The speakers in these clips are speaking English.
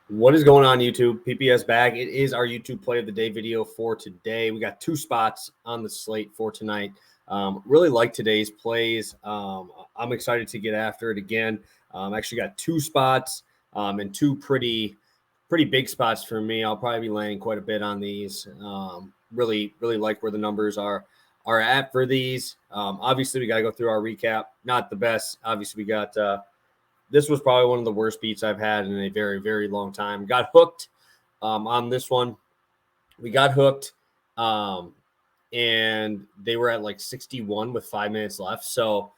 What is going on, YouTube? PPS back. It is our YouTube play of the day video for today. We got two spots on the slate for tonight. Really like today's plays. I'm excited to get after it again. Actually got two spots and two pretty big spots for me. I'll probably be laying quite a bit on these. Really like where the numbers are at for these. Obviously, we got to go through our recap. Not the best. Obviously, we got this was probably one of the worst beats I've had in a very long time. Got hooked on this one. We got hooked, and they were at like 61 with 5 minutes left. So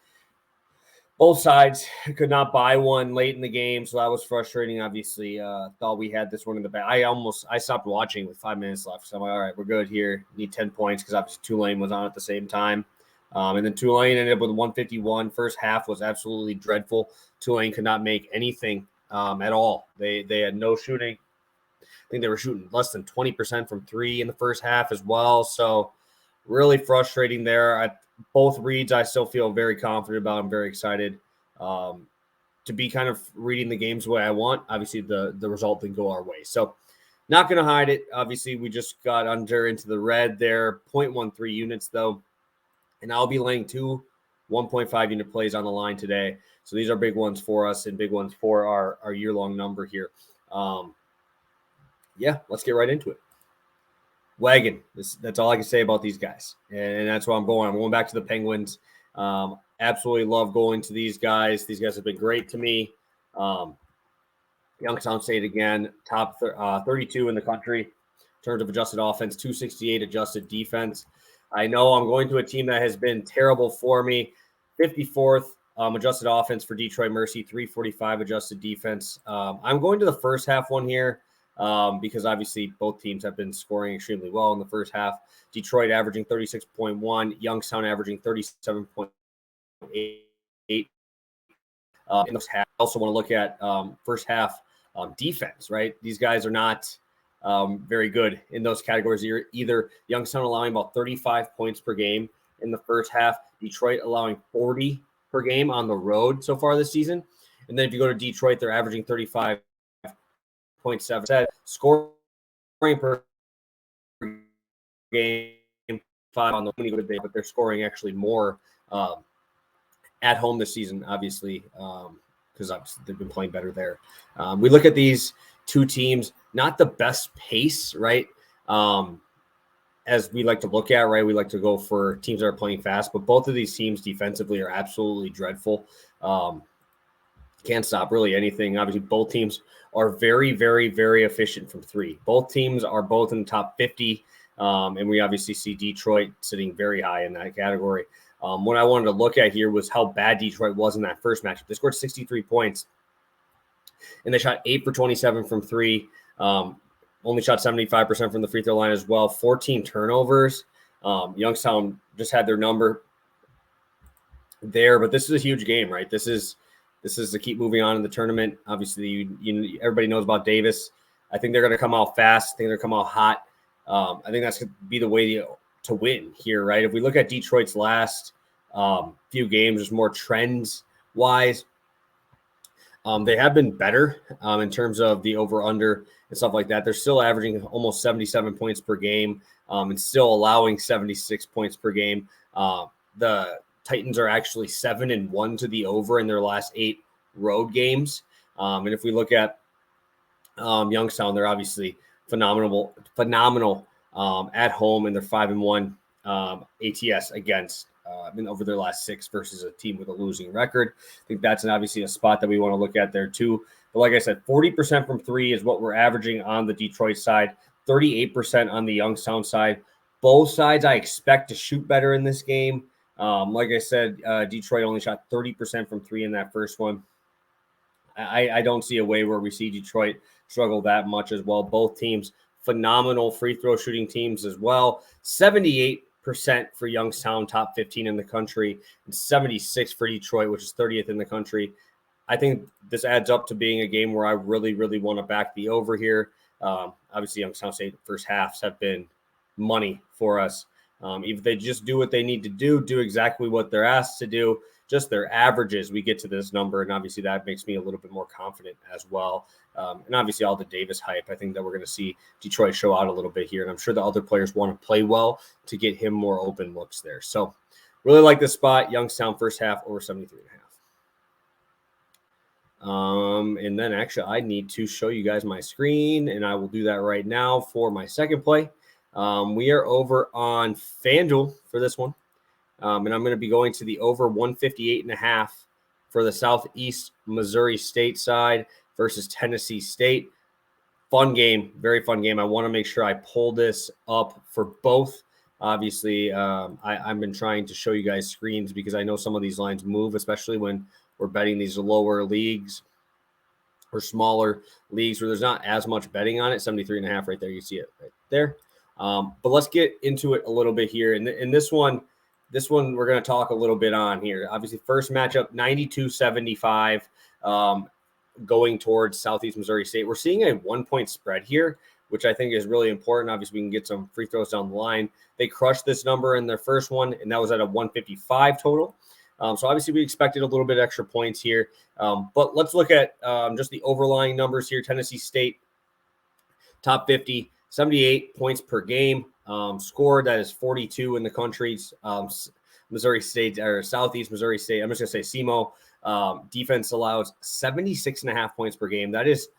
both sides could not buy one late in the game, so that was frustrating. Obviously, thought we had this one in the back. I stopped watching with 5 minutes left. So I'm like, all right, we're good here. Need 10 points because obviously Tulane was on at the same time. And then Tulane ended up with 151. First half was absolutely dreadful. Tulane could not make anything at all. They had no shooting. I think they were shooting less than 20% from three in the first half as well. So really frustrating there. Both reads I still feel very confident about. I'm very excited to be kind of reading the games the way I want. Obviously, the result didn't go our way. So not going to hide it. Obviously, we just got under into the red there. 0.13 units, though. And I'll be laying two 1.5 unit plays on the line today. So these are big ones for us and big ones for our year-long number here. Yeah, let's get right into it. Wagon. That's all I can say about these guys. And that's where I'm going. I'm going back to the Penguins. Absolutely love going to these guys. These guys have been great to me. Youngstown State again, top 32 in the country in terms of adjusted offense, 268 adjusted defense. I know I'm going to a team that has been terrible for me. 54th adjusted offense for Detroit Mercy, 345 adjusted defense. I'm going to the first half one here because obviously both teams have been scoring extremely well in the first half. Detroit averaging 36.1, Youngstown averaging 37.8. In this half, I also want to look at first half defense, right? These guys are not very good in those categories. Either Youngstown allowing about 35 points per game in the first half, Detroit allowing 40 per game on the road so far this season. And then if you go to Detroit, they're averaging 35.7 scoring per game, 5 on the day, but they're scoring actually more at home this season, obviously, because obviously they've been playing better there. We look at these two teams, not the best pace, right? As we like to look at, right? We like to go for teams that are playing fast, but both of these teams defensively are absolutely dreadful. Can't stop really anything. Obviously, both teams are very efficient from three. Both teams are both in the top 50, and we obviously see Detroit sitting very high in that category. What I wanted to look at here was how bad Detroit was in that first matchup. They scored 63 points, and they shot 8 for 27 from three. Only shot 75% from the free throw line as well. 14 turnovers. Youngstown just had their number there, but this is a huge game, right? This is to keep moving on in the tournament. Obviously, everybody knows about Davis. I think they're going to come out fast. I think they're going to come out hot. I think that's going to be the way to win here, right? If we look at Detroit's last few games, there's more trends-wise. They have been better in terms of the over-under and stuff like that. They're still averaging almost 77 points per game and still allowing 76 points per game. The Titans are actually 7-1 to the over in their last 8 road games. And if we look at Youngstown, they're obviously phenomenal at home, and they're 5-1 ATS against over their last 6 versus a team with a losing record. I think that's obviously a spot that we want to look at there too. But like I said, 40% from three is what we're averaging on the Detroit side, 38% on the Youngstown side. Both sides I expect to shoot better in this game. Like I said, Detroit only shot 30% from three in that first one. I don't see a way where we see Detroit struggle that much as well. Both teams, phenomenal free throw shooting teams as well. 78% for Youngstown, top 15 in the country, and 76 for Detroit, which is 30th in the country. I think this adds up to being a game where I really want to back the over here. Obviously, Youngstown State first halves have been money for us. If they just do what they need to do exactly what they're asked to do, just their averages, we get to this number. And obviously that makes me a little bit more confident as well. And obviously all the Davis hype. I think that we're going to see Detroit show out a little bit here. And I'm sure the other players want to play well to get him more open looks there. So really like this spot. Youngstown first half over 73.5. And then actually I need to show you guys my screen, and I will do that right now for my second play. We are over on FanDuel for this one. And I'm going to be going to the over 158.5 for the Southeast Missouri State side versus Tennessee State. Fun game, very fun game. I want to make sure I pull this up for both. Obviously, I've been trying to show you guys screens because I know some of these lines move, especially when we're betting these lower leagues or smaller leagues where there's not as much betting on it. 73.5 right there. You see it right there. But let's get into it a little bit here. And in this one we're going to talk a little bit on here. Obviously, first matchup, 92-75, going towards Southeast Missouri State. We're seeing a 1-point spread here, which I think is really important. Obviously, we can get some free throws down the line. They crushed this number in their first one, and that was at a 155 total. So obviously, we expected a little bit extra points here. But let's look at just the overlying numbers here. Tennessee State, top 50, 78 points per game. Score that is 42 in the country. Missouri State or Southeast Missouri State, I'm just going to say SEMO, defense allows 76.5 points per game. That is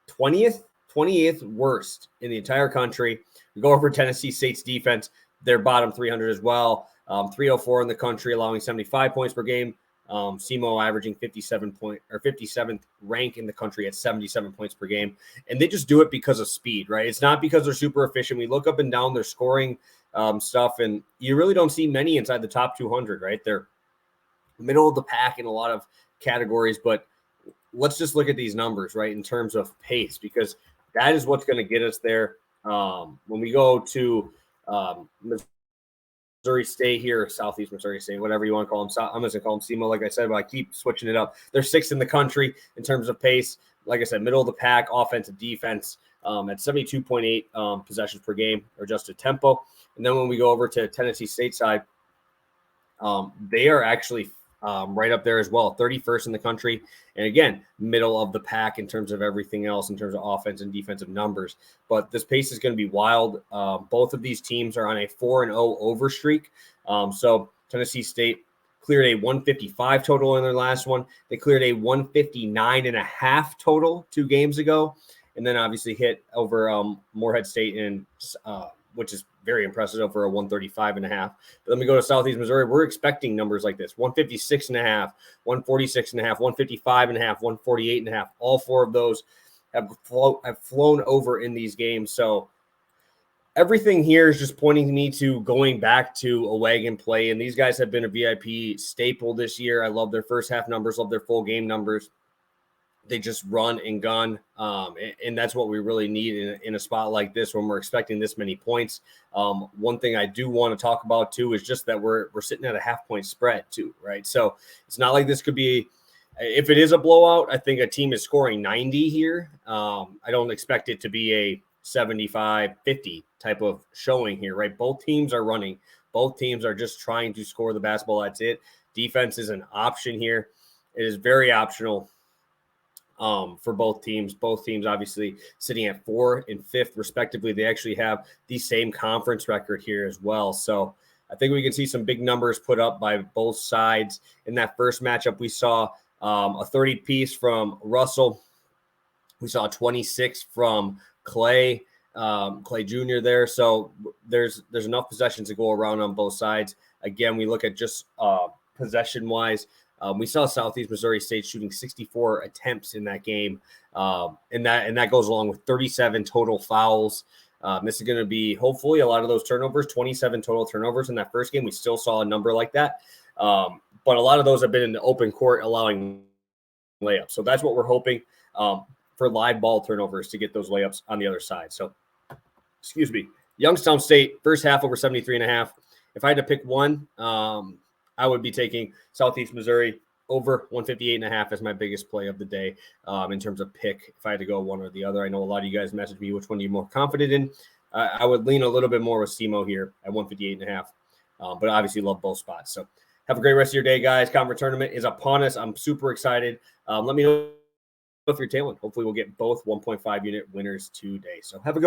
28th worst in the entire country. We go over Tennessee State's defense. They're bottom 300 as well. 304 in the country, allowing 75 points per game. SEMO averaging 57th rank in the country at 77 points per game. And they just do it because of speed, right? It's not because they're super efficient. We look up and down their scoring stuff, and you really don't see many inside the top 200, right? They're middle of the pack in a lot of categories, but let's just look at these numbers, right, in terms of pace, because that is what's going to get us there. When we go to Missouri State here, or Southeast Missouri State, whatever you want to call them. I'm just going to call them SEMO, like I said, but I keep switching it up. They're sixth in the country in terms of pace. Like I said, middle of the pack, offensive defense at 72.8 possessions per game, or adjusted tempo. And then when we go over to Tennessee State side, they are actually right up there as well, 31st in the country. And again, middle of the pack in terms of everything else, in terms of offense and defensive numbers. But this pace is going to be wild. Both of these teams are on a 4-0 over streak. So Tennessee State cleared a 155 total in their last one. They cleared a 159.5 total 2 games ago. And then obviously hit over Morehead State, and which is very impressive, over a 135.5. But then we go to Southeast Missouri. We're expecting numbers like this: 156.5, 146.5, 155.5, 148.5. All 4 of those have flown over in these games. So everything here is just pointing me to going back to a wagon play. And these guys have been a VIP staple this year. I love their first half numbers, love their full game numbers. They just run and gun, and that's what we really need in a spot like this when we're expecting this many points. One thing I do want to talk about too is just that we're sitting at a half-point spread too, right? So it's not like this could be, if it is a blowout, I think a team is scoring 90 here. I don't expect it to be a 75-50 type of showing here, right? Both teams are running. Both teams are just trying to score the basketball. That's it. Defense is an option here. It is very optional. For both teams. Both teams obviously sitting at 4th and 5th respectively. They actually have the same conference record here as well. So I think we can see some big numbers put up by both sides. In that first matchup, we saw a 30 piece from Russell. We saw a 26 from Clay Jr. there. So there's enough possessions to go around on both sides. Again, we look at just possession wise. We saw Southeast Missouri State shooting 64 attempts in that game, and that goes along with 37 total fouls. This is going to be hopefully a lot of those turnovers, 27 total turnovers in that first game. We still saw a number like that, but a lot of those have been in the open court, allowing layups. So that's what we're hoping for live ball turnovers, to get those layups on the other side. So, excuse me, Youngstown State first half over 73.5. If I had to pick one, I would be taking Southeast Missouri over 158.5 as my biggest play of the day in terms of pick. If I had to go one or the other, I know a lot of you guys messaged me which one you're more confident in. I would lean a little bit more with SEMO here at 158.5, but obviously love both spots. So have a great rest of your day, guys. Conference tournament is upon us. I'm super excited. Let me know if you're tailing, hopefully we'll get both 1.5 unit winners today. So have a good